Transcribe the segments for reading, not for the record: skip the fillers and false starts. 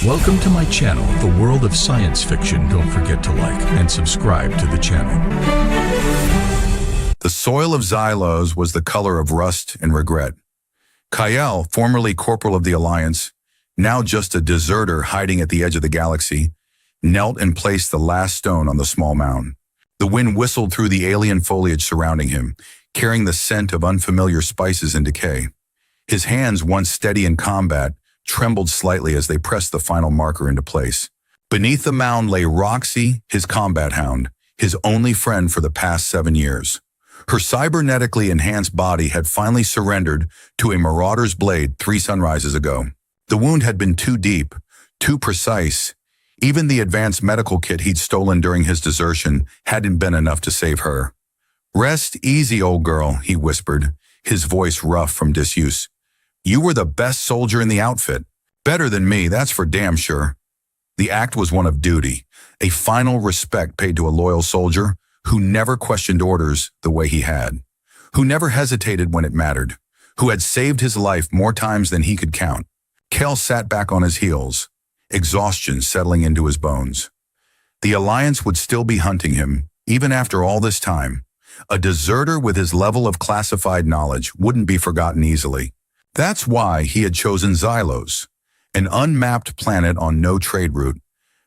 Welcome to my channel, The World of Science Fiction. Don't forget to like and subscribe to the channel. The soil of Xylos was the color of rust and regret. Kyle, formerly Corporal of the Alliance, now just a deserter hiding at the edge of the galaxy, knelt and placed the last stone on the small mound. The wind whistled through the alien foliage surrounding him, carrying the scent of unfamiliar spices and decay. His hands, once steady in combat, trembled slightly as they pressed the final marker into place. Beneath the mound lay Roxy, his combat hound, his only friend for the past 7 years. Her cybernetically enhanced body had finally surrendered to a marauder's blade 3 sunrises ago. The wound had been too deep, too precise. Even the advanced medical kit he'd stolen during his desertion hadn't been enough to save her. "Rest easy, old girl," he whispered, his voice rough from disuse. "You were the best soldier in the outfit. Better than me, that's for damn sure." The act was one of duty, a final respect paid to a loyal soldier who never questioned orders the way he had, who never hesitated when it mattered, who had saved his life more times than he could count. Kel sat back on his heels, exhaustion settling into his bones. The Alliance would still be hunting him, even after all this time. A deserter with his level of classified knowledge wouldn't be forgotten easily. That's why he had chosen Xylos, an unmapped planet on no trade route,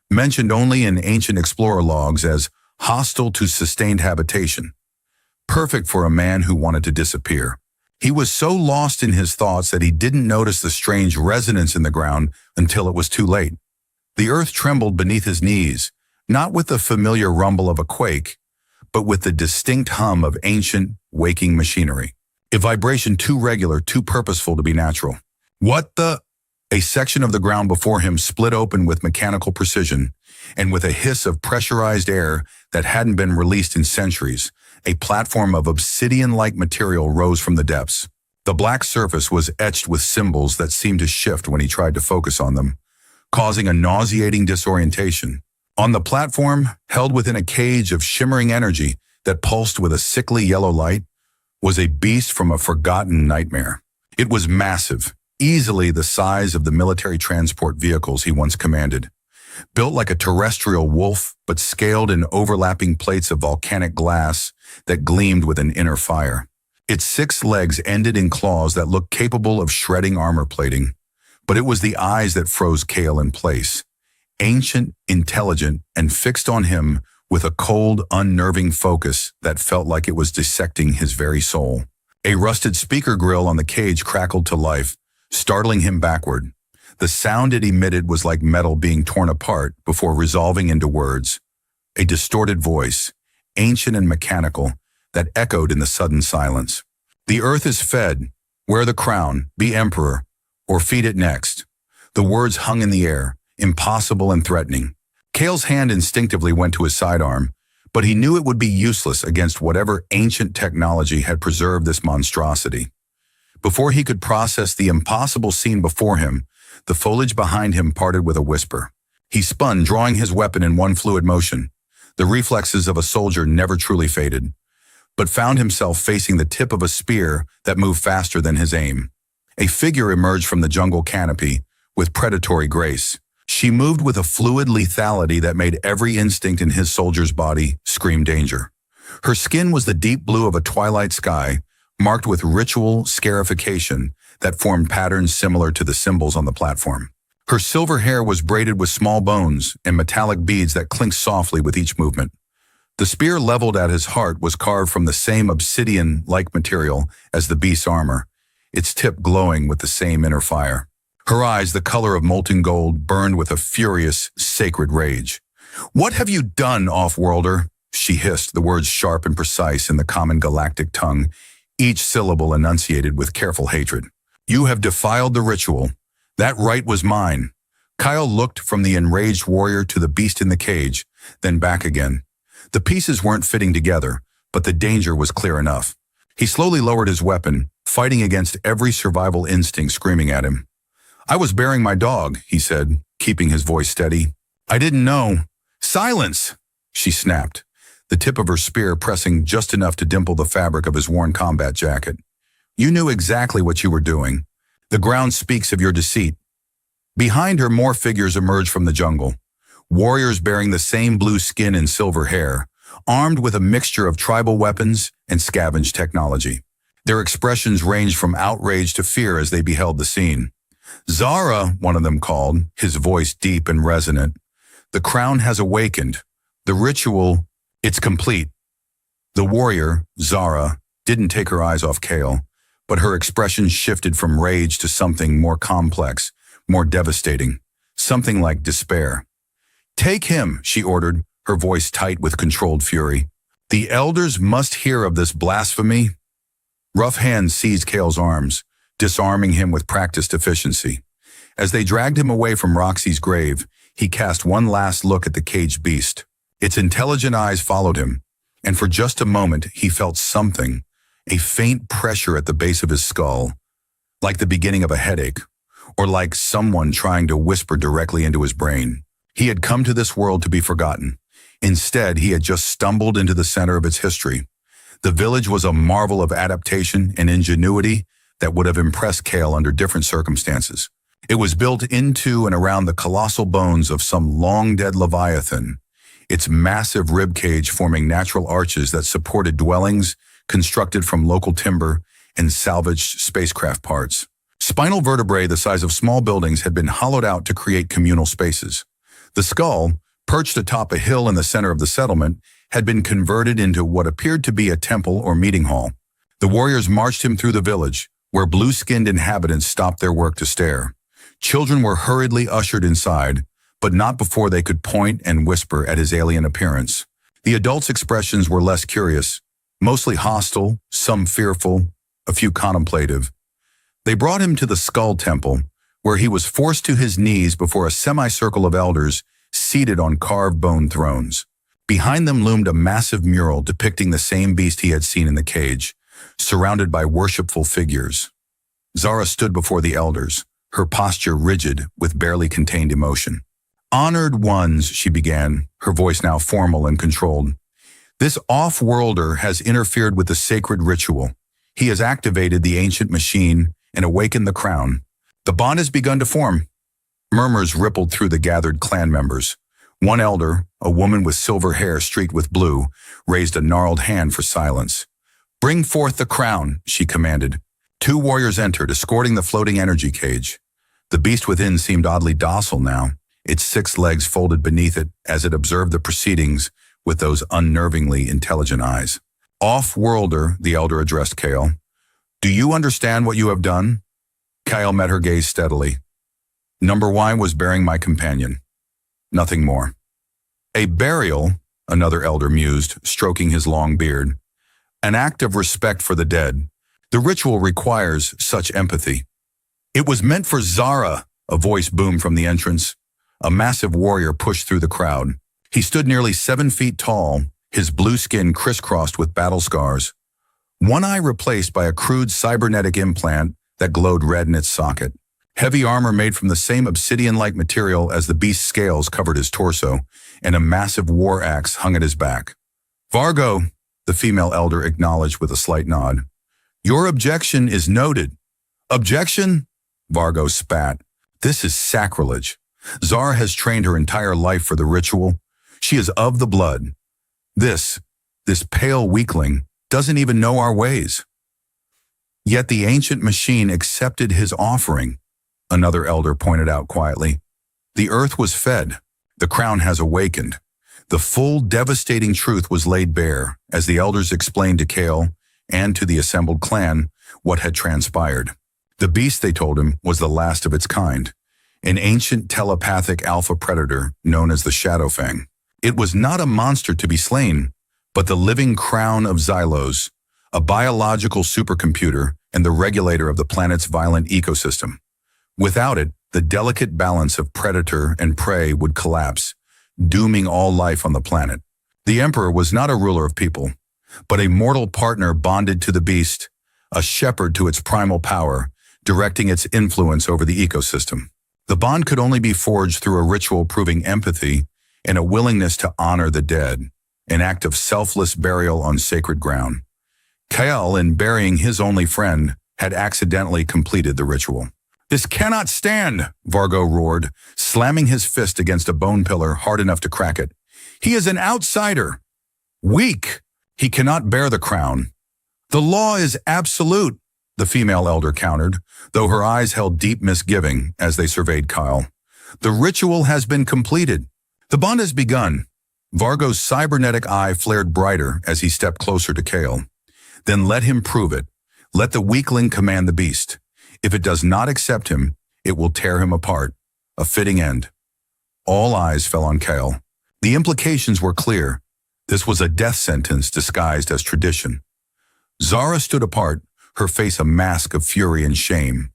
mentioned only in ancient explorer logs as hostile to sustained habitation. Perfect for a man who wanted to disappear. He was so lost in his thoughts that he didn't notice the strange resonance in the ground until it was too late. The earth trembled beneath his knees, not with the familiar rumble of a quake, but with the distinct hum of ancient, waking machinery. A vibration too regular, too purposeful to be natural. "What the?" A section of the ground before him split open with mechanical precision, and with a hiss of pressurized air that hadn't been released in centuries, a platform of obsidian-like material rose from the depths. The black surface was etched with symbols that seemed to shift when he tried to focus on them, causing a nauseating disorientation. On the platform, held within a cage of shimmering energy that pulsed with a sickly yellow light, was a beast from a forgotten nightmare. It was massive, easily the size of the military transport vehicles he once commanded. Built like a terrestrial wolf, but scaled in overlapping plates of volcanic glass that gleamed with an inner fire. Its 6 legs ended in claws that looked capable of shredding armor plating. But it was the eyes that froze Kale in place. Ancient, intelligent, and fixed on him with a cold, unnerving focus that felt like it was dissecting his very soul. A rusted speaker grill on the cage crackled to life, startling him backward. The sound it emitted was like metal being torn apart before resolving into words. A distorted voice, ancient and mechanical, that echoed in the sudden silence. "The earth is fed. Wear the crown, be emperor, or feed it next." The words hung in the air, impossible and threatening. Kale's hand instinctively went to his sidearm, but he knew it would be useless against whatever ancient technology had preserved this monstrosity. Before he could process the impossible scene before him, the foliage behind him parted with a whisper. He spun, drawing his weapon in one fluid motion. The reflexes of a soldier never truly faded, but found himself facing the tip of a spear that moved faster than his aim. A figure emerged from the jungle canopy with predatory grace. She moved with a fluid lethality that made every instinct in his soldier's body scream danger. Her skin was the deep blue of a twilight sky, marked with ritual scarification that formed patterns similar to the symbols on the platform. Her silver hair was braided with small bones and metallic beads that clinked softly with each movement. The spear leveled at his heart was carved from the same obsidian-like material as the beast's armor, its tip glowing with the same inner fire. Her eyes, the color of molten gold, burned with a furious, sacred rage. "What have you done, off-worlder?" she hissed, the words sharp and precise in the common galactic tongue, each syllable enunciated with careful hatred. "You have defiled the ritual. That right was mine." Kyle looked from the enraged warrior to the beast in the cage, then back again. The pieces weren't fitting together, but the danger was clear enough. He slowly lowered his weapon, fighting against every survival instinct screaming at him. "I was burying my dog," he said, keeping his voice steady. "I didn't know." "Silence!" she snapped, the tip of her spear pressing just enough to dimple the fabric of his worn combat jacket. "You knew exactly what you were doing. The ground speaks of your deceit." Behind her, more figures emerged from the jungle. Warriors bearing the same blue skin and silver hair, armed with a mixture of tribal weapons and scavenged technology. Their expressions ranged from outrage to fear as they beheld the scene. "Zara," one of them called, his voice deep and resonant. "The crown has awakened. The ritual, it's complete." The warrior, Zara, didn't take her eyes off Kale, but her expression shifted from rage to something more complex, more devastating, something like despair. "Take him," she ordered, her voice tight with controlled fury. "The elders must hear of this blasphemy." Rough hands seized Kale's arms, disarming him with practiced efficiency. As they dragged him away from Roxy's grave, he cast one last look at the caged beast. Its intelligent eyes followed him, and for just a moment he felt something, a faint pressure at the base of his skull, like the beginning of a headache, or like someone trying to whisper directly into his brain. He had come to this world to be forgotten. Instead, he had just stumbled into the center of its history. The village was a marvel of adaptation and ingenuity that would have impressed Kale under different circumstances. It was built into and around the colossal bones of some long-dead leviathan, its massive ribcage forming natural arches that supported dwellings constructed from local timber and salvaged spacecraft parts. Spinal vertebrae the size of small buildings had been hollowed out to create communal spaces. The skull, perched atop a hill in the center of the settlement, had been converted into what appeared to be a temple or meeting hall. The warriors marched him through the village, where blue-skinned inhabitants stopped their work to stare. Children were hurriedly ushered inside, but not before they could point and whisper at his alien appearance. The adults' expressions were less curious, mostly hostile, some fearful, a few contemplative. They brought him to the Skull Temple, where he was forced to his knees before a semicircle of elders seated on carved bone thrones. Behind them loomed a massive mural depicting the same beast he had seen in the cage, surrounded by worshipful figures. Zara stood before the elders, her posture rigid with barely contained emotion. "Honored ones," she began, her voice now formal and controlled. "This off-worlder has interfered with the sacred ritual. He has activated the ancient machine and awakened the crown. The bond has begun to form." Murmurs rippled through the gathered clan members. One elder, a woman with silver hair streaked with blue, raised a gnarled hand for silence. "Bring forth the crown," she commanded. Two warriors entered, escorting the floating energy cage. The beast within seemed oddly docile now, its 6 legs folded beneath it as it observed the proceedings with those unnervingly intelligent eyes. "Off-worlder," the elder addressed Kale. "Do you understand what you have done?" Kyle met her gaze steadily. "Number Y was burying my companion. Nothing more." "A burial," another elder mused, stroking his long beard. "An act of respect for the dead. The ritual requires such empathy." "It was meant for Zara," a voice boomed from the entrance. A massive warrior pushed through the crowd. He stood nearly 7 feet tall, his blue skin crisscrossed with battle scars. One eye replaced by a crude cybernetic implant that glowed red in its socket. Heavy armor made from the same obsidian-like material as the beast's scales covered his torso, and a massive war axe hung at his back. "Vargo," the female elder acknowledged with a slight nod. "Your objection is noted." "Objection?" Vargo spat. "This is sacrilege. Zara has trained her entire life for the ritual. She is of the blood. This pale weakling, doesn't even know our ways." "Yet the ancient machine accepted his offering," another elder pointed out quietly. "The earth was fed. The crown has awakened." The full, devastating truth was laid bare as the elders explained to Kale and to the assembled clan what had transpired. The beast, they told him, was the last of its kind, an ancient telepathic alpha predator known as the Shadowfang. It was not a monster to be slain, but the living crown of Xylos, a biological supercomputer and the regulator of the planet's violent ecosystem. Without it, the delicate balance of predator and prey would collapse, dooming all life on the planet. The Emperor was not a ruler of people, but a mortal partner bonded to the beast, a shepherd to its primal power, directing its influence over the ecosystem. The bond could only be forged through a ritual proving empathy and a willingness to honor the dead, an act of selfless burial on sacred ground. Kael, in burying his only friend, had accidentally completed the ritual. This cannot stand, Vargo roared, slamming his fist against a bone pillar hard enough to crack it. He is an outsider. Weak. He cannot bear the crown. The law is absolute, the female elder countered, though her eyes held deep misgiving as they surveyed Kyle. The ritual has been completed. The bond has begun. Vargo's cybernetic eye flared brighter as he stepped closer to Kale. Then let him prove it. Let the weakling command the beast. If it does not accept him, it will tear him apart. A fitting end. All eyes fell on Kale. The implications were clear. This was a death sentence disguised as tradition. Zara stood apart, her face a mask of fury and shame.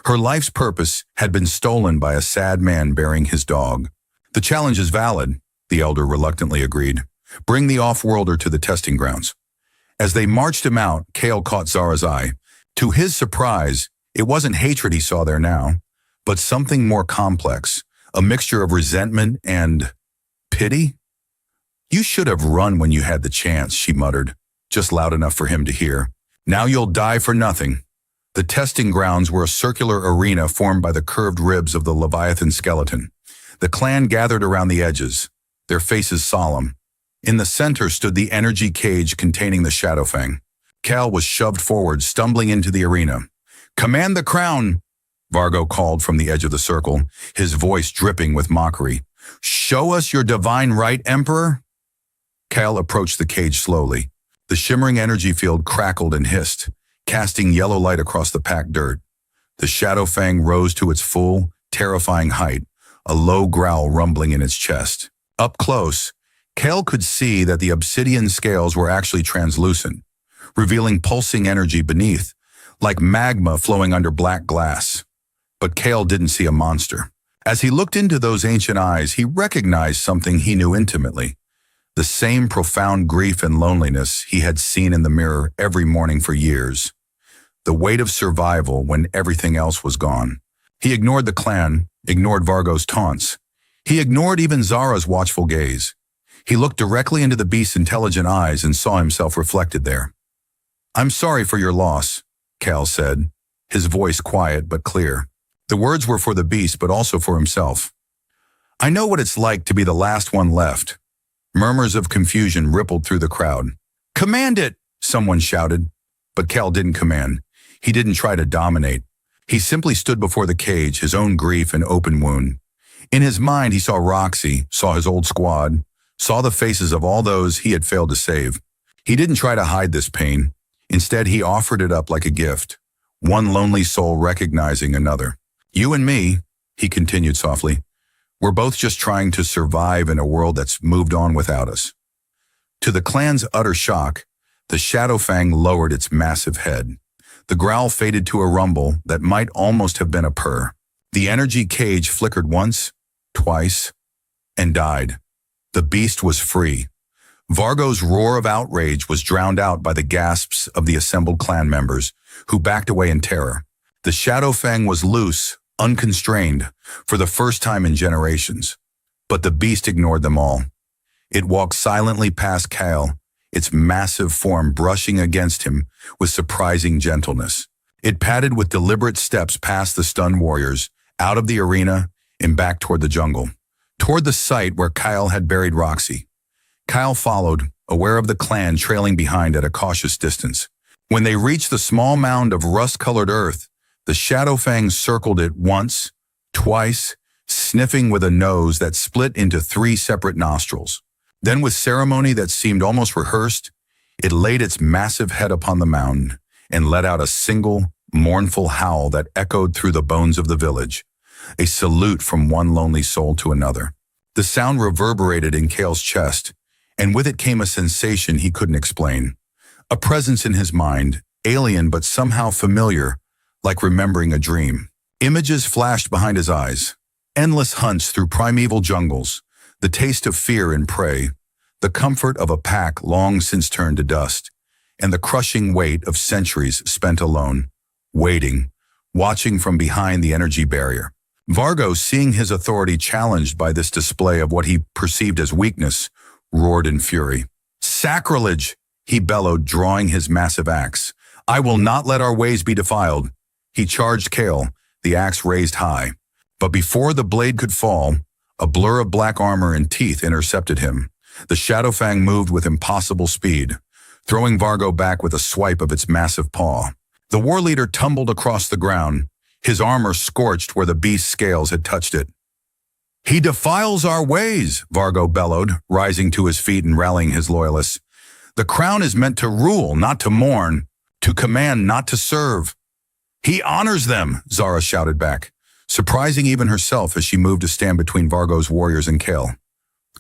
Her life's purpose had been stolen by a sad man burying his dog. The challenge is valid, the elder reluctantly agreed. Bring the off-worlder to the testing grounds. As they marched him out, Kale caught Zara's eye. To his surprise, it wasn't hatred he saw there now, but something more complex, a mixture of resentment and pity. You should have run when you had the chance, she muttered, just loud enough for him to hear. Now you'll die for nothing. The testing grounds were a circular arena formed by the curved ribs of the Leviathan skeleton. The clan gathered around the edges, their faces solemn. In the center stood the energy cage containing the Shadowfang. Cal was shoved forward, stumbling into the arena. Command the crown, Vargo called from the edge of the circle, his voice dripping with mockery. Show us your divine right, Emperor? Cal approached the cage slowly. The shimmering energy field crackled and hissed, casting yellow light across the packed dirt. The Shadowfang rose to its full, terrifying height, a low growl rumbling in its chest. Up close, Cal could see that the obsidian scales were actually translucent, revealing pulsing energy beneath, like magma flowing under black glass. But Cal didn't see a monster. As he looked into those ancient eyes, he recognized something he knew intimately. The same profound grief and loneliness he had seen in the mirror every morning for years. The weight of survival when everything else was gone. He ignored the clan, ignored Vargo's taunts. He ignored even Zara's watchful gaze. He looked directly into the beast's intelligent eyes and saw himself reflected there. I'm sorry for your loss, Cal said, his voice quiet but clear. The words were for the beast but also for himself. I know what it's like to be the last one left. Murmurs of confusion rippled through the crowd. Command it, someone shouted. But Cal didn't command. He didn't try to dominate. He simply stood before the cage, his own grief an open wound. In his mind, he saw Roxy, saw his old squad, saw the faces of all those he had failed to save. He didn't try to hide this pain. Instead, he offered it up like a gift, one lonely soul recognizing another. You and me, he continued softly, we're both just trying to survive in a world that's moved on without us. To the clan's utter shock, the Shadowfang lowered its massive head. The growl faded to a rumble that might almost have been a purr. The energy cage flickered once, twice, and died. The beast was free. Vargo's roar of outrage was drowned out by the gasps of the assembled clan members, who backed away in terror. The Shadowfang was loose, unconstrained, for the first time in generations. But the beast ignored them all. It walked silently past Cal, its massive form brushing against him with surprising gentleness. It padded with deliberate steps past the stunned warriors, out of the arena and back toward the jungle, toward the site where Kyle had buried Roxy. Kyle followed, aware of the clan trailing behind at a cautious distance. When they reached the small mound of rust-colored earth, the Shadowfang circled it once, twice, sniffing with a nose that split into 3 separate nostrils. Then with ceremony that seemed almost rehearsed, it laid its massive head upon the mound and let out a single, mournful howl that echoed through the bones of the village, a salute from one lonely soul to another. The sound reverberated in Kale's chest, and with it came a sensation he couldn't explain. A presence in his mind, alien but somehow familiar, like remembering a dream. Images flashed behind his eyes. Endless hunts through primeval jungles, the taste of fear and prey, the comfort of a pack long since turned to dust, and the crushing weight of centuries spent alone, waiting, watching from behind the energy barrier. Vargo, seeing his authority challenged by this display of what he perceived as weakness, roared in fury. Sacrilege, he bellowed, drawing his massive axe. I will not let our ways be defiled. He charged Kale, the axe raised high. But before the blade could fall, a blur of black armor and teeth intercepted him. The Shadow Fang moved with impossible speed, throwing Vargo back with a swipe of its massive paw. The war leader tumbled across the ground, his armor scorched where the beast's scales had touched it. "He defiles our ways," Vargo bellowed, rising to his feet and rallying his loyalists. "The crown is meant to rule, not to mourn, to command, not to serve." "He honors them," Zara shouted back, surprising even herself as she moved to stand between Vargo's warriors and Kale.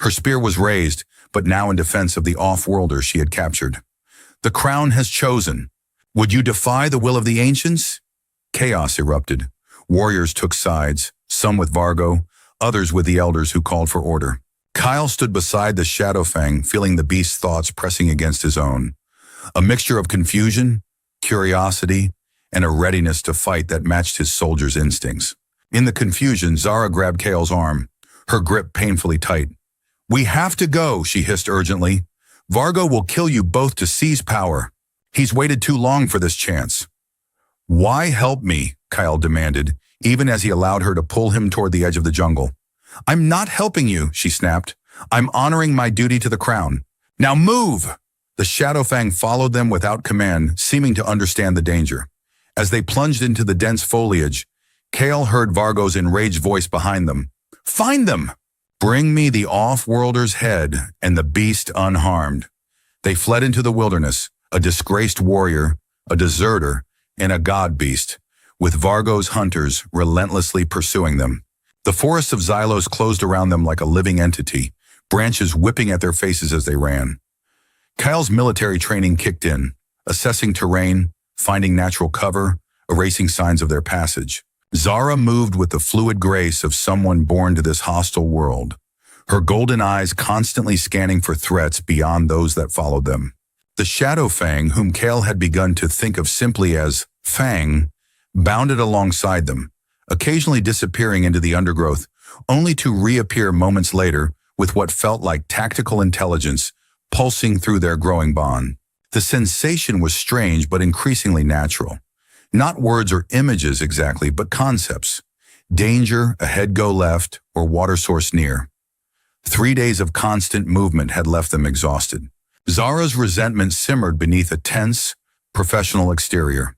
Her spear was raised, but now in defense of the off-worlder she had captured. "The crown has chosen. Would you defy the will of the ancients?" Chaos erupted. Warriors took sides, some with Vargo, others with the elders who called for order. Kyle stood beside the Shadow Fang, feeling the beast's thoughts pressing against his own. A mixture of confusion, curiosity, and a readiness to fight that matched his soldier's instincts. In the confusion, Zara grabbed Kale's arm, her grip painfully tight. "We have to go," she hissed urgently. "Vargo will kill you both to seize power. He's waited too long for this chance." "Why help me?" Kyle demanded, even as he allowed her to pull him toward the edge of the jungle. "I'm not helping you," she snapped. "I'm honoring my duty to the crown. Now move!" The Shadow Fang followed them without command, seeming to understand the danger. As they plunged into the dense foliage, Kale heard Vargo's enraged voice behind them. "Find them! Bring me the off-worlder's head and the beast unharmed." They fled into the wilderness, a disgraced warrior, a deserter, and a god beast, with Vargo's hunters relentlessly pursuing them. The forests of Xylos closed around them like a living entity, branches whipping at their faces as they ran. Kyle's military training kicked in, assessing terrain, finding natural cover, erasing signs of their passage. Zara moved with the fluid grace of someone born to this hostile world, her golden eyes constantly scanning for threats beyond those that followed them. The Shadow Fang, whom Kale had begun to think of simply as Fang, bounded alongside them, occasionally disappearing into the undergrowth, only to reappear moments later with what felt like tactical intelligence pulsing through their growing bond. The sensation was strange but increasingly natural. Not words or images exactly, but concepts. Danger, ahead go left, or water source near. 3 days of constant movement had left them exhausted. Zara's resentment simmered beneath a tense, professional exterior.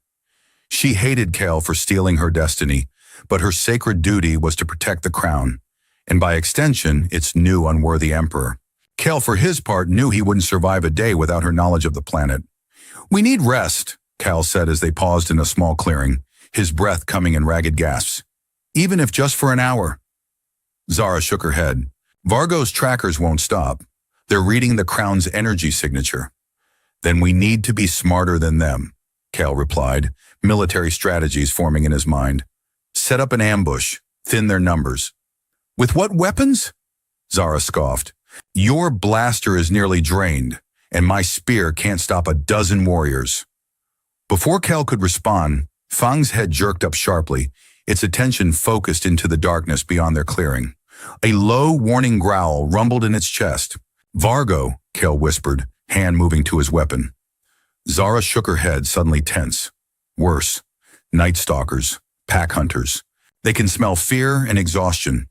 She hated Kale for stealing her destiny, but her sacred duty was to protect the crown, and by extension, its new unworthy emperor. Kale, for his part, knew he wouldn't survive a day without her knowledge of the planet. "We need rest," Kale said as they paused in a small clearing, his breath coming in ragged gasps. "Even if just for an hour." Zara shook her head. "Vargo's trackers won't stop. They're reading the crown's energy signature." "Then we need to be smarter than them," Kale replied, military strategies forming in his mind. "Set up an ambush, thin their numbers." "With what weapons?" Zara scoffed. "Your blaster is nearly drained, and my spear can't stop a dozen warriors." Before Kale could respond, Fang's head jerked up sharply, its attention focused into the darkness beyond their clearing. A low, warning growl rumbled in its chest. "Vargo," Kale whispered, hand moving to his weapon. Zara shook her head, suddenly tense. Worse. Night stalkers, pack hunters. They can smell fear and exhaustion.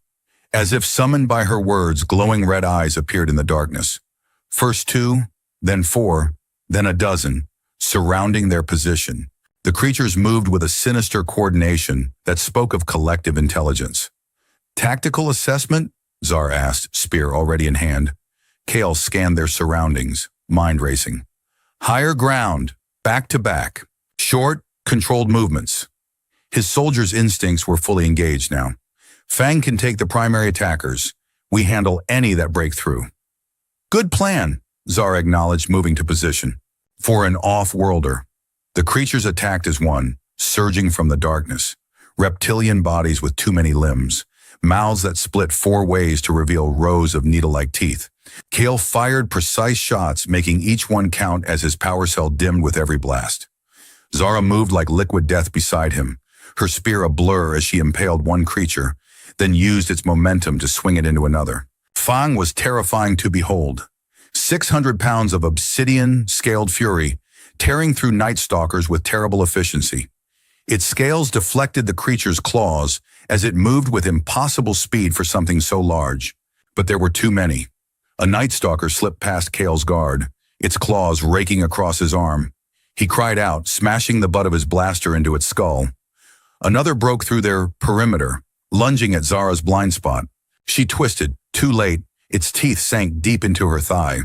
As if summoned by her words, glowing red eyes appeared in the darkness. First 2, then 4, then a dozen, surrounding their position. The creatures moved with a sinister coordination that spoke of collective intelligence. "Tactical assessment?" Zara asked, spear already in hand. Kale scanned their surroundings, mind racing. "Higher ground, back to back. Short, controlled movements." His soldiers' instincts were fully engaged now. "Fang can take the primary attackers. We handle any that break through." "Good plan," Zara acknowledged, moving to position. For an off-worlder, the creatures attacked as one, surging from the darkness. Reptilian bodies with too many limbs, mouths that split 4 ways to reveal rows of needle-like teeth. Kale fired precise shots, making each one count as his power cell dimmed with every blast. Zara moved like liquid death beside him, her spear a blur as she impaled one creature, then used its momentum to swing it into another. Fang was terrifying to behold. 600 pounds of obsidian-scaled fury, tearing through night stalkers with terrible efficiency. Its scales deflected the creature's claws as it moved with impossible speed for something so large. But there were too many. A Night Stalker slipped past Kale's guard, its claws raking across his arm. He cried out, smashing the butt of his blaster into its skull. Another broke through their perimeter, lunging at Zara's blind spot. She twisted, too late, its teeth sank deep into her thigh.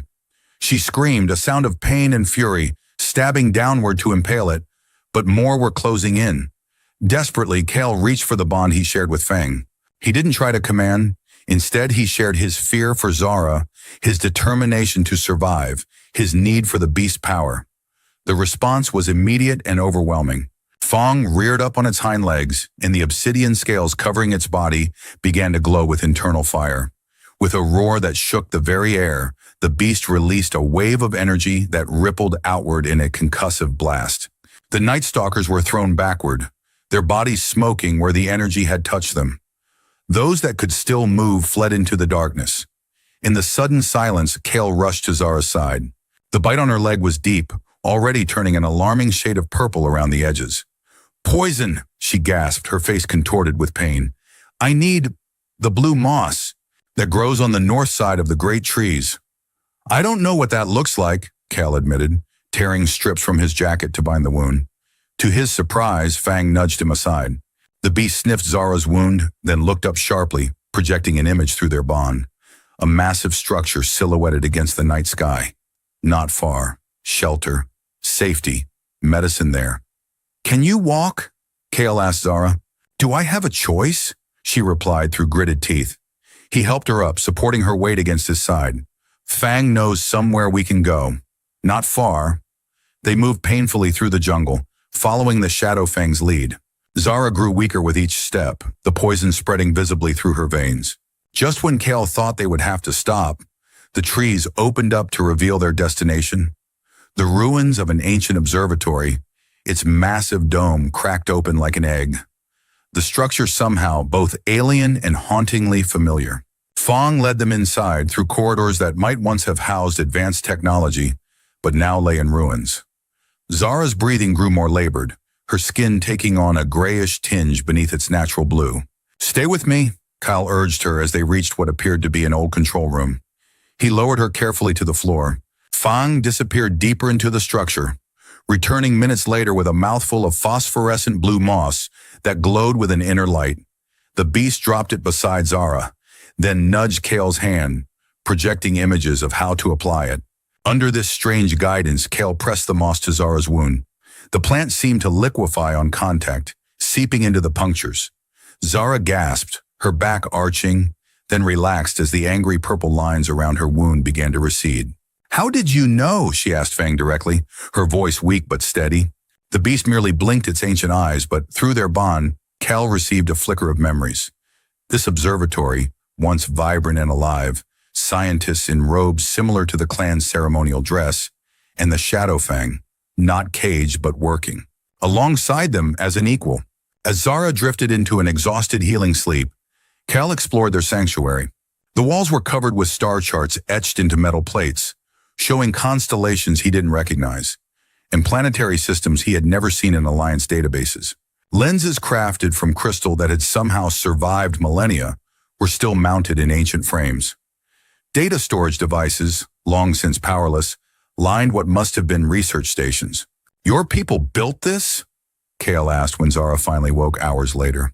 She screamed, a sound of pain and fury, stabbing downward to impale it, but more were closing in. Desperately, Kale reached for the bond he shared with Fang. He didn't try to command. Instead, he shared his fear for Zara, his determination to survive, his need for the beast's power. The response was immediate and overwhelming. Fang reared up on its hind legs, and the obsidian scales covering its body began to glow with internal fire. With a roar that shook the very air, the beast released a wave of energy that rippled outward in a concussive blast. The Night Stalkers were thrown backward, their bodies smoking where the energy had touched them. Those that could still move fled into the darkness. In the sudden silence, Kale rushed to Zara's side. The bite on her leg was deep, already turning an alarming shade of purple around the edges. "Poison!" she gasped, her face contorted with pain. "I need the blue moss that grows on the north side of the great trees." "I don't know what that looks like," Kale admitted, tearing strips from his jacket to bind the wound. To his surprise, Fang nudged him aside. The beast sniffed Zara's wound, then looked up sharply, projecting an image through their bond. A massive structure silhouetted against the night sky. Not far. Shelter. Safety. Medicine there. "Can you walk?" Kale asked Zara. "Do I have a choice?" she replied through gritted teeth. He helped her up, supporting her weight against his side. "Fang knows somewhere we can go." "Not far." They moved painfully through the jungle, following the Shadow Fang's lead. Zara grew weaker with each step, the poison spreading visibly through her veins. Just when Kale thought they would have to stop, the trees opened up to reveal their destination. The ruins of an ancient observatory, its massive dome cracked open like an egg. The structure somehow both alien and hauntingly familiar. Fang led them inside through corridors that might once have housed advanced technology, but now lay in ruins. Zara's breathing grew more labored, her skin taking on a grayish tinge beneath its natural blue. "Stay with me," Kyle urged her as they reached what appeared to be an old control room. He lowered her carefully to the floor. Fang disappeared deeper into the structure, returning minutes later with a mouthful of phosphorescent blue moss that glowed with an inner light. The beast dropped it beside Zara, then nudged Kale's hand, projecting images of how to apply it. Under this strange guidance, Kale pressed the moss to Zara's wound. The plant seemed to liquefy on contact, seeping into the punctures. Zara gasped, her back arching, then relaxed as the angry purple lines around her wound began to recede. "How did you know?" she asked Fang directly, her voice weak but steady. The beast merely blinked its ancient eyes, but through their bond, Cal received a flicker of memories. This observatory, once vibrant and alive, scientists in robes similar to the clan's ceremonial dress, and the Shadow Fang, not caged but working. Alongside them as an equal. As Zara drifted into an exhausted healing sleep, Cal explored their sanctuary. The walls were covered with star charts etched into metal plates, showing constellations he didn't recognize, and planetary systems he had never seen in Alliance databases. Lenses crafted from crystal that had somehow survived millennia were still mounted in ancient frames. Data storage devices, long since powerless, lined what must have been research stations. "Your people built this?" Kale asked when Zara finally woke hours later.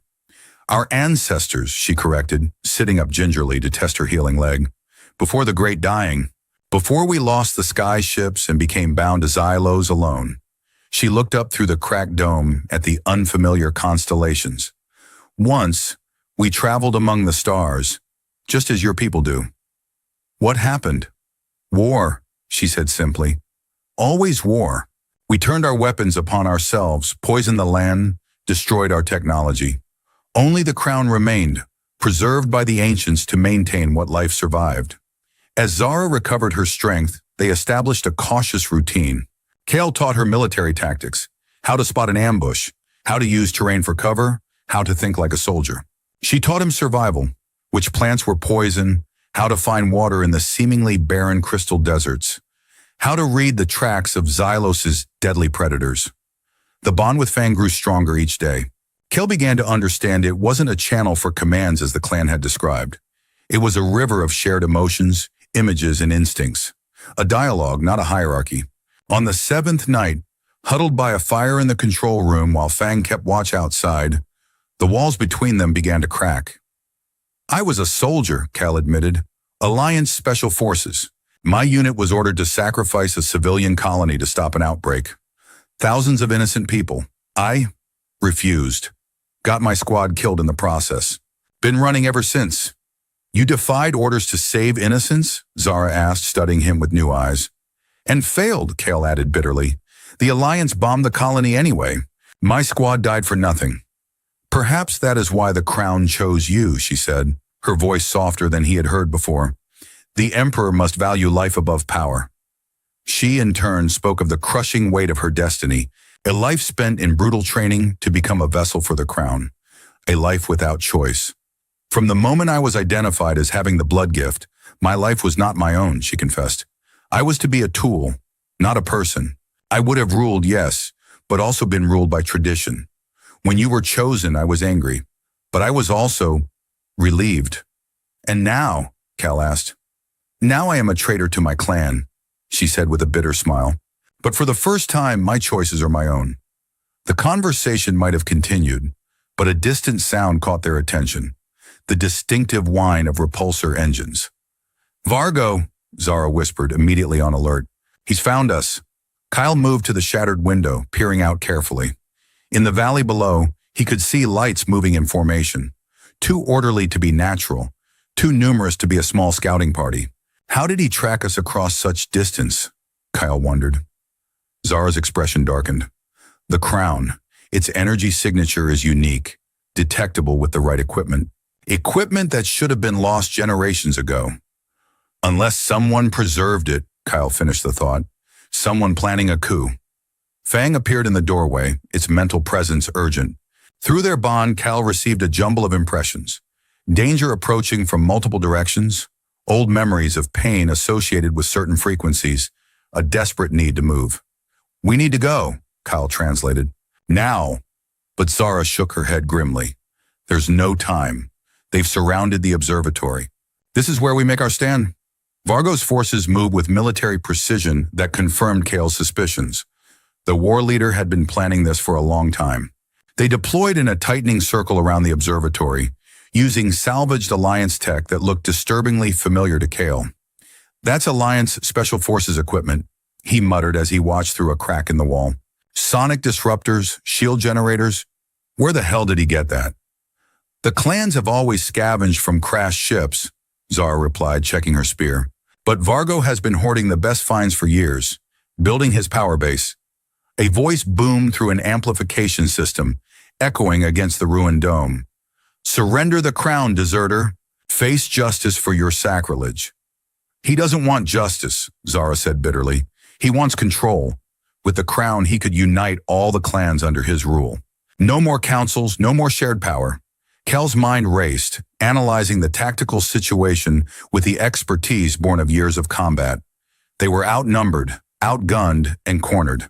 "Our ancestors," she corrected, sitting up gingerly to test her healing leg. "Before the Great Dying, before we lost the sky ships and became bound to Xylos alone." She looked up through the cracked dome at the unfamiliar constellations. "Once, we traveled among the stars, just as your people do." "What happened?" "War," she said simply. "Always war. We turned our weapons upon ourselves, poisoned the land, destroyed our technology. Only the crown remained, preserved by the ancients to maintain what life survived." As Zara recovered her strength, they established a cautious routine. Kale taught her military tactics, how to spot an ambush, how to use terrain for cover, how to think like a soldier. She taught him survival, which plants were poison, how to find water in the seemingly barren crystal deserts, how to read the tracks of Xylos's deadly predators. The bond with Fang grew stronger each day. Kale began to understand it wasn't a channel for commands as the clan had described. It was a river of shared emotions, images, and instincts. A dialogue, not a hierarchy. On the seventh night, huddled by a fire in the control room while Fang kept watch outside, the walls between them began to crack. "I was a soldier," Cal admitted. "Alliance Special Forces. My unit was ordered to sacrifice a civilian colony to stop an outbreak. Thousands of innocent people. I refused. Got my squad killed in the process. Been running ever since." "You defied orders to save innocents?" Zara asked, studying him with new eyes. "And failed," Kale added bitterly. "The Alliance bombed the colony anyway. My squad died for nothing." "Perhaps that is why the Crown chose you," she said, her voice softer than he had heard before. "The Emperor must value life above power." She, in turn, spoke of the crushing weight of her destiny, a life spent in brutal training to become a vessel for the Crown, a life without choice. "From the moment I was identified as having the blood gift, my life was not my own," she confessed. "I was to be a tool, not a person. I would have ruled, yes, but also been ruled by tradition. When you were chosen, I was angry, but I was also relieved." "And now?" Cal asked. "Now I am a traitor to my clan," she said with a bitter smile. "But for the first time, my choices are my own." The conversation might have continued, but a distant sound caught their attention. The distinctive whine of repulsor engines. "Vargo," Zara whispered, immediately on alert. "He's found us." Kyle moved to the shattered window, peering out carefully. In the valley below, he could see lights moving in formation. Too orderly to be natural, too numerous to be a small scouting party. How did he track us across such distance? Kyle wondered. Zara's expression darkened. The crown, its energy signature is unique, detectable with the right equipment. Equipment that should have been lost generations ago. Unless someone preserved it, Kyle finished the thought. Someone planning a coup. Fang appeared in the doorway, its mental presence urgent. Through their bond, Cal received a jumble of impressions. Danger approaching from multiple directions, old memories of pain associated with certain frequencies, a desperate need to move. "We need to go," Kyle translated. "Now." But Zara shook her head grimly. "There's no time. They've surrounded the observatory. This is where we make our stand." Vargo's forces moved with military precision that confirmed Kale's suspicions. The war leader had been planning this for a long time. They deployed in a tightening circle around the observatory, using salvaged Alliance tech that looked disturbingly familiar to Kale. "That's Alliance Special Forces equipment," he muttered as he watched through a crack in the wall. "Sonic disruptors, shield generators. Where the hell did he get that?" "The clans have always scavenged from crashed ships," Zara replied, checking her spear. "But Vargo has been hoarding the best finds for years, building his power base." A voice boomed through an amplification system, echoing against the ruined dome. "Surrender the crown, deserter. Face justice for your sacrilege." "He doesn't want justice," Zara said bitterly. "He wants control. With the crown, he could unite all the clans under his rule. No more councils, no more shared power." Kel's mind raced, analyzing the tactical situation with the expertise born of years of combat. They were outnumbered, outgunned, and cornered.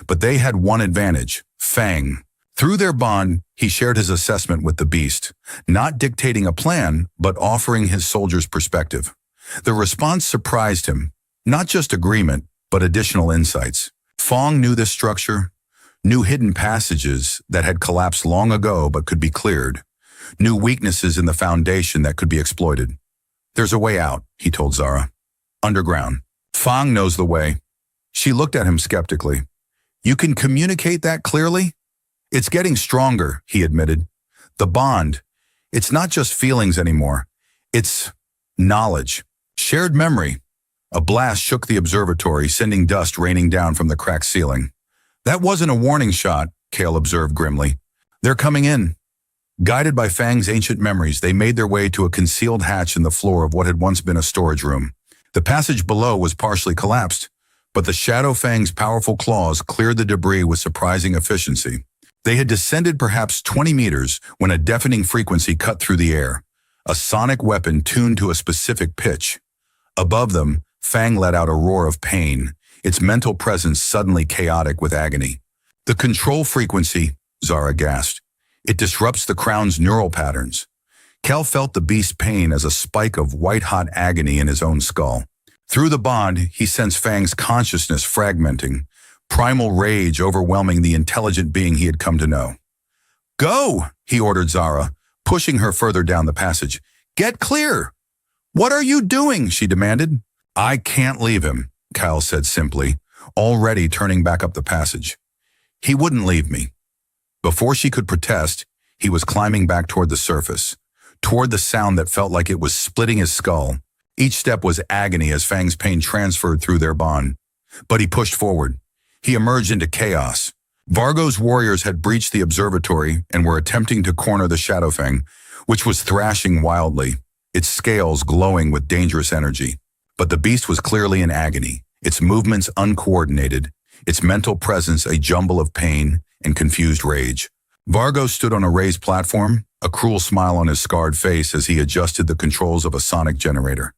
But they had one advantage, Fang. Through their bond, he shared his assessment with the beast, not dictating a plan, but offering his soldiers' perspective. The response surprised him, not just agreement, but additional insights. Fang knew this structure, knew hidden passages that had collapsed long ago but could be cleared, knew weaknesses in the foundation that could be exploited. "There's a way out," he told Zara. "Underground. Fang knows the way." She looked at him skeptically. "You can communicate that clearly?" "It's getting stronger," he admitted. "The bond, it's not just feelings anymore. It's knowledge, shared memory." A blast shook the observatory, sending dust raining down from the cracked ceiling. "That wasn't a warning shot," Kale observed grimly. "They're coming in." Guided by Fang's ancient memories, they made their way to a concealed hatch in the floor of what had once been a storage room. The passage below was partially collapsed, but the Shadow Fang's powerful claws cleared the debris with surprising efficiency. They had descended perhaps 20 meters when a deafening frequency cut through the air, a sonic weapon tuned to a specific pitch. Above them, Fang let out a roar of pain, its mental presence suddenly chaotic with agony. The control frequency, Zara gasped. It disrupts the crown's neural patterns. Cal felt the beast's pain as a spike of white-hot agony in his own skull. Through the bond, he sensed Fang's consciousness fragmenting, primal rage overwhelming the intelligent being he had come to know. "Go!" he ordered Zara, pushing her further down the passage. "Get clear!" "What are you doing?" she demanded. "I can't leave him," Kyle said simply, already turning back up the passage. "He wouldn't leave me." Before she could protest, he was climbing back toward the surface, toward the sound that felt like it was splitting his skull. Each step was agony as Fang's pain transferred through their bond. But he pushed forward. He emerged into chaos. Vargo's warriors had breached the observatory and were attempting to corner the Shadowfang, which was thrashing wildly, its scales glowing with dangerous energy. But the beast was clearly in agony, its movements uncoordinated, its mental presence a jumble of pain and confused rage. Vargo stood on a raised platform, a cruel smile on his scarred face as he adjusted the controls of a sonic generator.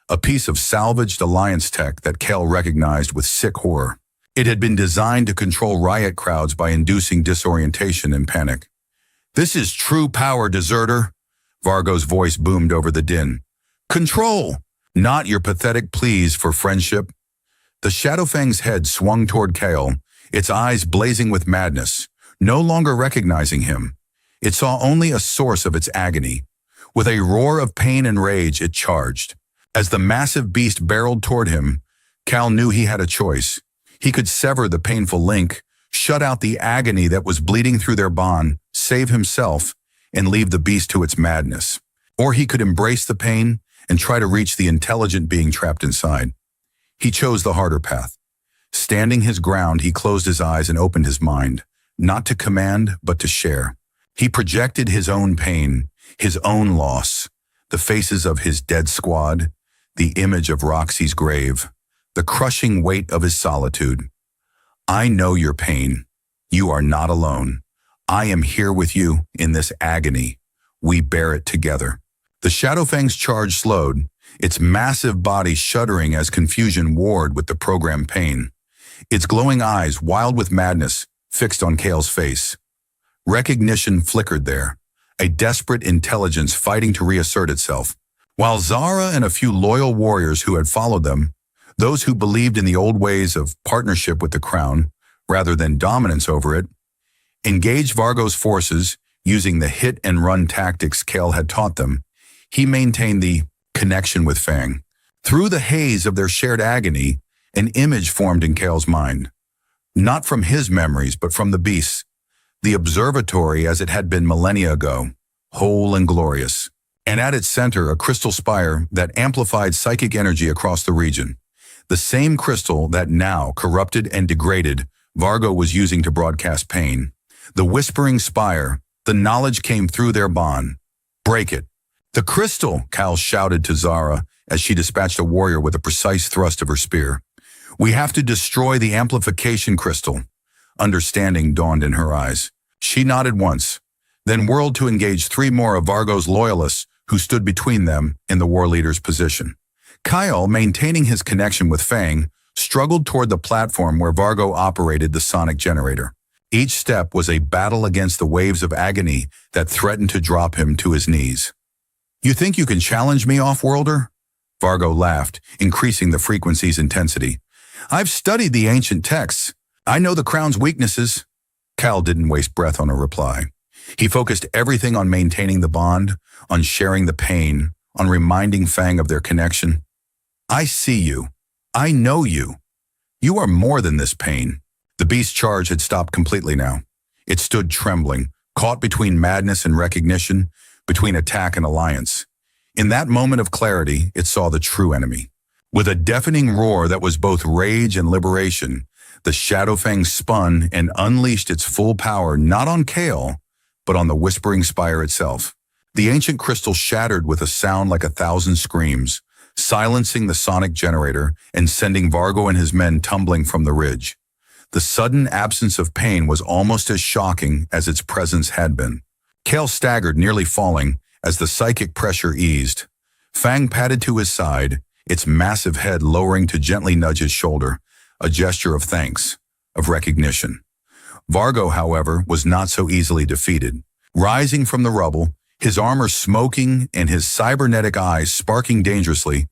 A piece of salvaged Alliance tech that Kel recognized with sick horror. It had been designed to control riot crowds by inducing disorientation and panic. "This is true power, deserter," Vargo's voice boomed over the din. "Control, not your pathetic pleas for friendship." The Shadowfang's head swung toward Kale, its eyes blazing with madness, no longer recognizing him. It saw only a source of its agony. With a roar of pain and rage, it charged. As the massive beast barreled toward him, Cal knew he had a choice. He could sever the painful link, shut out the agony that was bleeding through their bond, save himself, and leave the beast to its madness. Or he could embrace the pain and try to reach the intelligent being trapped inside. He chose the harder path. Standing his ground, he closed his eyes and opened his mind, not to command, but to share. He projected his own pain, his own loss, the faces of his dead squad, the image of Roxy's grave, the crushing weight of his solitude. "I know your pain. You are not alone. I am here with you in this agony. We bear it together." The Shadowfang's charge slowed, its massive body shuddering as confusion warred with the programmed pain. Its glowing eyes, wild with madness, fixed on Kale's face. Recognition flickered there, a desperate intelligence fighting to reassert itself. While Zara and a few loyal warriors who had followed them, those who believed in the old ways of partnership with the Crown, rather than dominance over it, engaged Vargo's forces using the hit-and-run tactics Kale had taught them, he maintained the connection with Fang. Through the haze of their shared agony, an image formed in Kale's mind. Not from his memories, but from the beast's. The observatory as it had been millennia ago, whole and glorious. And at its center, a crystal spire that amplified psychic energy across the region. The same crystal that now, corrupted and degraded, Vargo was using to broadcast pain. The whispering spire, the knowledge came through their bond. "Break it." "The crystal," Cal shouted to Zara as she dispatched a warrior with a precise thrust of her spear. "We have to destroy the amplification crystal." Understanding dawned in her eyes. She nodded once, then whirled to engage 3 more of Vargo's loyalists who stood between them in the war leader's position. Kyle, maintaining his connection with Fang, struggled toward the platform where Vargo operated the sonic generator. Each step was a battle against the waves of agony that threatened to drop him to his knees. "You think you can challenge me, off-worlder?" Vargo laughed, increasing the frequency's intensity. "I've studied the ancient texts. I know the Crown's weaknesses." Cal didn't waste breath on a reply. He focused everything on maintaining the bond, on sharing the pain, on reminding Fang of their connection. "I see you. I know you. You are more than this pain." The beast's charge had stopped completely now. It stood trembling, caught between madness and recognition, between attack and alliance. In that moment of clarity, it saw the true enemy. With a deafening roar that was both rage and liberation, the Shadowfang spun and unleashed its full power not on Kale, but on the whispering spire itself. The ancient crystal shattered with a sound like 1,000 screams, silencing the sonic generator and sending Vargo and his men tumbling from the ridge. The sudden absence of pain was almost as shocking as its presence had been. Kale staggered, nearly falling, as the psychic pressure eased. Fang padded to his side, its massive head lowering to gently nudge his shoulder, a gesture of thanks, of recognition. Vargo, however, was not so easily defeated. Rising from the rubble, his armor smoking and his cybernetic eyes sparking dangerously,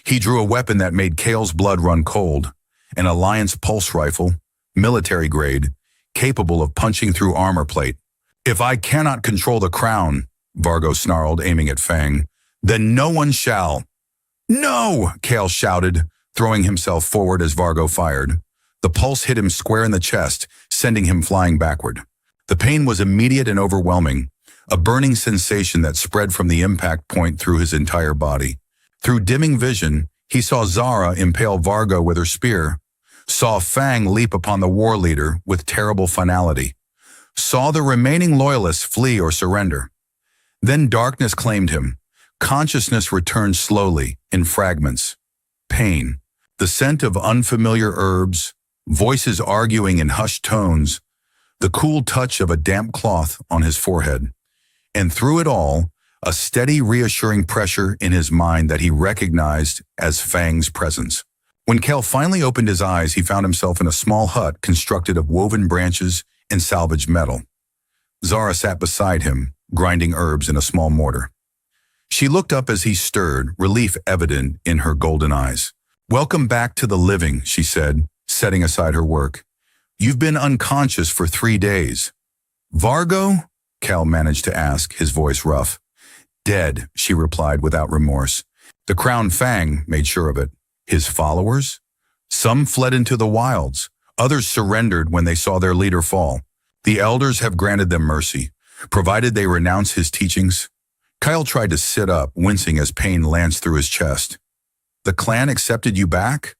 he drew a weapon that made Kale's blood run cold, an Alliance pulse rifle, military grade, capable of punching through armor plate. "If I cannot control the crown," Vargo snarled, aiming at Fang, "then no one shall." "No!" Kale shouted, throwing himself forward as Vargo fired. The pulse hit him square in the chest, sending him flying backward. The pain was immediate and overwhelming, a burning sensation that spread from the impact point through his entire body. Through dimming vision, he saw Zara impale Vargo with her spear, saw Fang leap upon the war leader with terrible finality, saw the remaining loyalists flee or surrender. Then darkness claimed him. Consciousness returned slowly, in fragments. Pain, the scent of unfamiliar herbs, voices arguing in hushed tones, the cool touch of a damp cloth on his forehead. And through it all, a steady, reassuring pressure in his mind that he recognized as Fang's presence. When Kel finally opened his eyes, he found himself in a small hut constructed of woven branches and salvaged metal. Zara sat beside him, grinding herbs in a small mortar. She looked up as he stirred, relief evident in her golden eyes. "Welcome back to the living," she said, setting aside her work. "You've been unconscious for 3 days." "Vargo?" Cal managed to ask, his voice rough. "Dead," she replied without remorse. The Crown Fang made sure of it. His followers? Some fled into the wilds. Others surrendered when they saw their leader fall. The elders have granted them mercy, provided they renounce his teachings. Kyle tried to sit up, wincing as pain lanced through his chest. "The clan accepted you back?"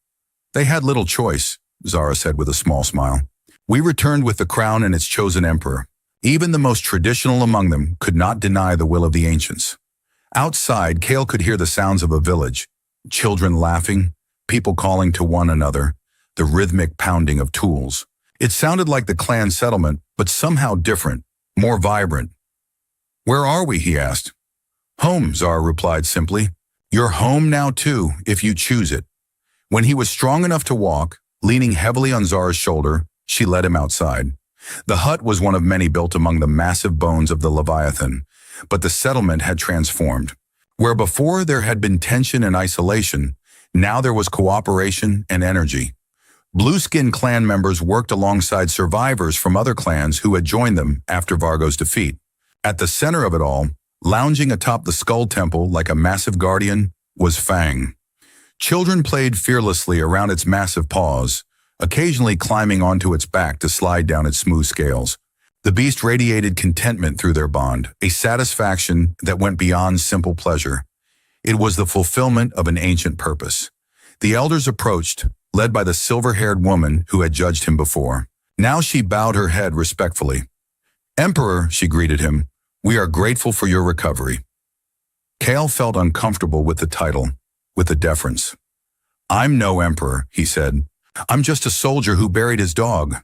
"They had little choice," Zara said with a small smile. "We returned with the crown and its chosen emperor. Even the most traditional among them could not deny the will of the ancients." Outside, Kale could hear the sounds of a village. Children laughing, people calling to one another, the rhythmic pounding of tools. It sounded like the clan settlement, but somehow different, more vibrant. "Where are we?" he asked. "Home," Zara replied simply. "You're home now too, if you choose it." When he was strong enough to walk, leaning heavily on Zara's shoulder, she led him outside. The hut was one of many built among the massive bones of the Leviathan, but the settlement had transformed. Where before there had been tension and isolation, now there was cooperation and energy. Blue-skinned clan members worked alongside survivors from other clans who had joined them after Vargo's defeat. At the center of it all, lounging atop the Skull Temple like a massive guardian, was Fang. Children played fearlessly around its massive paws, occasionally climbing onto its back to slide down its smooth scales. The beast radiated contentment through their bond, a satisfaction that went beyond simple pleasure. It was the fulfillment of an ancient purpose. The elders approached, led by the silver-haired woman who had judged him before. Now she bowed her head respectfully. "Emperor," she greeted him, "we are grateful for your recovery." Kale felt uncomfortable with the title, with the deference. "I'm no emperor," he said. "I'm just a soldier who buried his dog."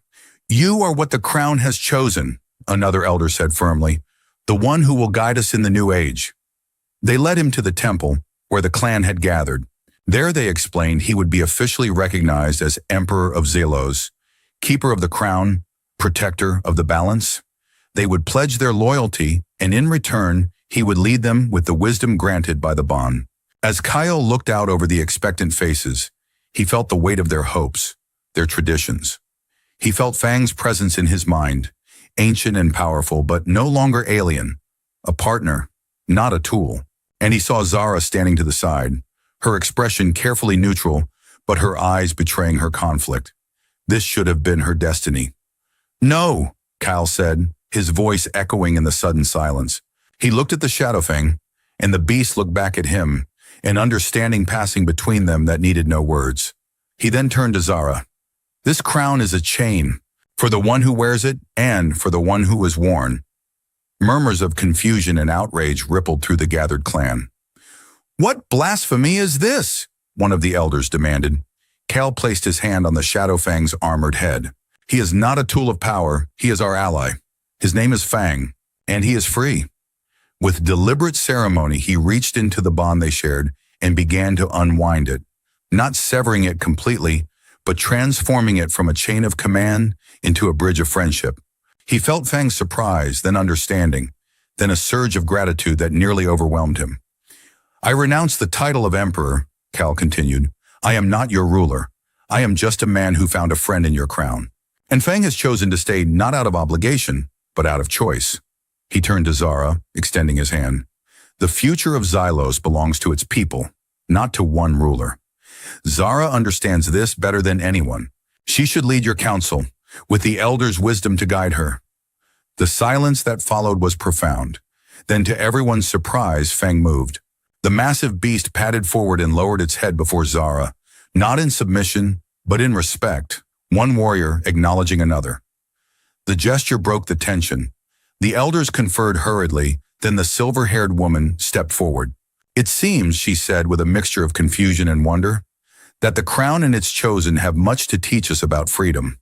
"You are what the crown has chosen," another elder said firmly, "the one who will guide us in the new age." They led him to the temple, where the clan had gathered. There, they explained, he would be officially recognized as Emperor of Zelos, Keeper of the Crown, Protector of the Balance. They would pledge their loyalty, and in return, he would lead them with the wisdom granted by the bond. As Kyle looked out over the expectant faces, he felt the weight of their hopes, their traditions. He felt Fang's presence in his mind, ancient and powerful, but no longer alien, a partner, not a tool. And he saw Zara standing to the side, her expression carefully neutral, but her eyes betraying her conflict. This should have been her destiny. "No," Kyle said, his voice echoing in the sudden silence. He looked at the Shadowfang, and the beast looked back at him, an understanding passing between them that needed no words. He then turned to Zara. "This crown is a chain, for the one who wears it and for the one who is worn." Murmurs of confusion and outrage rippled through the gathered clan. "What blasphemy is this?" one of the elders demanded. Cal placed his hand on the Shadowfang's armored head. "He is not a tool of power, he is our ally. His name is Fang, and he is free." With deliberate ceremony, he reached into the bond they shared and began to unwind it, not severing it completely, but transforming it from a chain of command into a bridge of friendship. He felt Fang's surprise, then understanding, then a surge of gratitude that nearly overwhelmed him. "I renounce the title of Emperor," Cal continued. "I am not your ruler. I am just a man who found a friend in your crown. And Fang has chosen to stay not out of obligation, but out of choice." He turned to Zara, extending his hand. "The future of Xylos belongs to its people, not to one ruler. Zara understands this better than anyone. She should lead your council, with the elders' wisdom to guide her." The silence that followed was profound. Then, to everyone's surprise, Fang moved. The massive beast padded forward and lowered its head before Zara, not in submission, but in respect, one warrior acknowledging another. The gesture broke the tension. The elders conferred hurriedly, then the silver-haired woman stepped forward. "It seems," she said with a mixture of confusion and wonder, "that the crown and its chosen have much to teach us about freedom."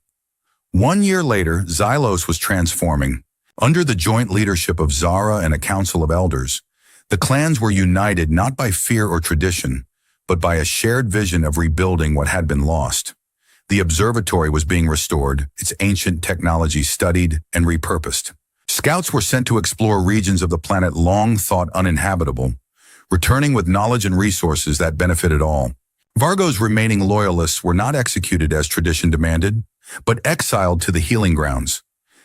1 year later, Xylos was transforming. Under the joint leadership of Zara and a council of elders, the clans were united not by fear or tradition, but by a shared vision of rebuilding what had been lost. The observatory was being restored, its ancient technology studied and repurposed. Scouts were sent to explore regions of the planet long thought uninhabitable, returning with knowledge and resources that benefited all. Vargo's remaining loyalists were not executed as tradition demanded, but exiled to the healing grounds,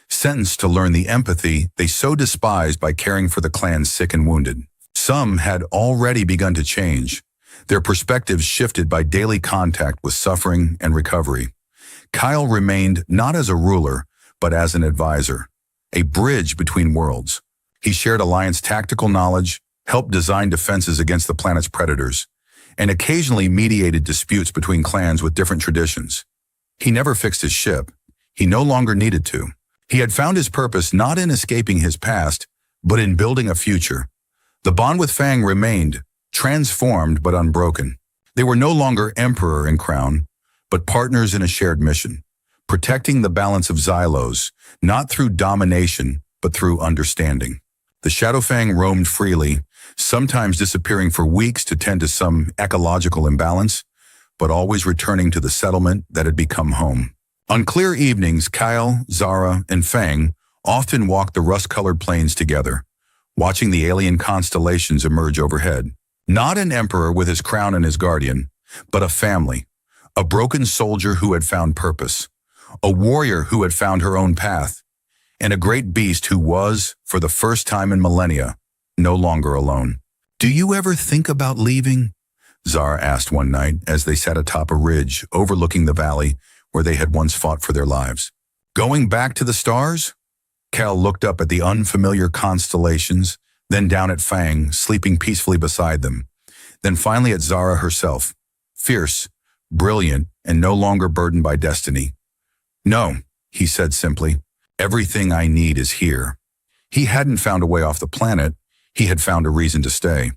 sentenced to learn the empathy they so despised by caring for the clan's sick and wounded. Some had already begun to change, their perspectives shifted by daily contact with suffering and recovery. Kyle remained not as a ruler, but as an advisor, a bridge between worlds. He shared Alliance tactical knowledge, helped design defenses against the planet's predators, and occasionally mediated disputes between clans with different traditions. He never fixed his ship. He no longer needed to. He had found his purpose not in escaping his past, but in building a future. The bond with Fang remained, transformed but unbroken. They were no longer emperor and crown, but partners in a shared mission, protecting the balance of Xylos, not through domination, but through understanding. The Shadowfang roamed freely, sometimes disappearing for weeks to tend to some ecological imbalance, but always returning to the settlement that had become home. On clear evenings, Kyle, Zara, and Fang often walked the rust-colored plains together, watching the alien constellations emerge overhead. Not an emperor with his crown and his guardian, but a family, a broken soldier who had found purpose, a warrior who had found her own path, and a great beast who was, for the first time in millennia, no longer alone. "Do you ever think about leaving?" Zara asked one night as they sat atop a ridge overlooking the valley where they had once fought for their lives. "Going back to the stars?" Cal looked up at the unfamiliar constellations, then down at Fang, sleeping peacefully beside them, then finally at Zara herself, fierce, brilliant, and no longer burdened by destiny. "No," he said simply. "Everything I need is here." He hadn't found a way off the planet, he had found a reason to stay.